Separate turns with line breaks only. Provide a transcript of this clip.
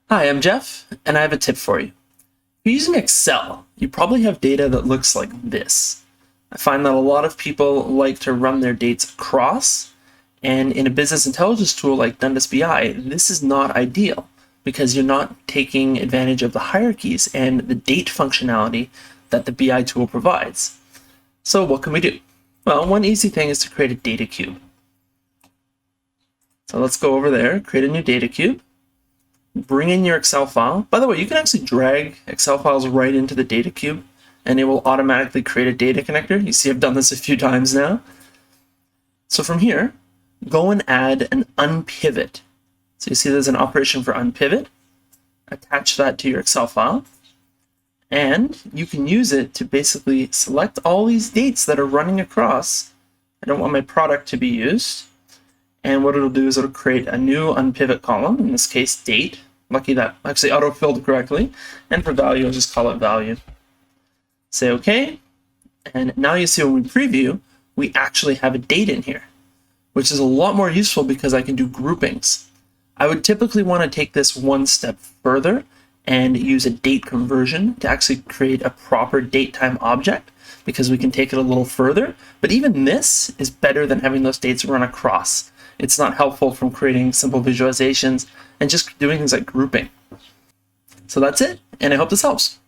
Hi, I'm Jeff, and I have a tip for you. If you're using Excel, you probably have data that looks like this. I find that a lot of people like to run their dates across, and in a business intelligence tool like Dundas BI, this is not ideal because you're not taking advantage of the hierarchies and the date functionality that the BI tool provides. So what can we do? Well, one easy thing is to create a data cube. So let's go over there, create a new data cube. Bring in your Excel file. By the way, you can actually drag Excel files right into the data cube and it will automatically create a data connector. You see I've done this a few times now. So from here, go and add an unpivot. So you see there's an operation for unpivot. Attach that to your Excel file. And you can use it to basically select all these dates that are running across. I don't want my product to be used. And what it'll do is it'll create a new unpivot column, in this case, date. Lucky that actually auto-filled correctly. And for value, I'll just call it value. Say OK. And now you see when we preview, we actually have a date in here, which is a lot more useful because I can do groupings. I would typically want to take this one step further and use a date conversion to actually create a proper date time object, because we can take it a little further. But even this is better than having those dates run across. It's not helpful from creating simple visualizations and just doing things like grouping. So that's it, and I hope this helps.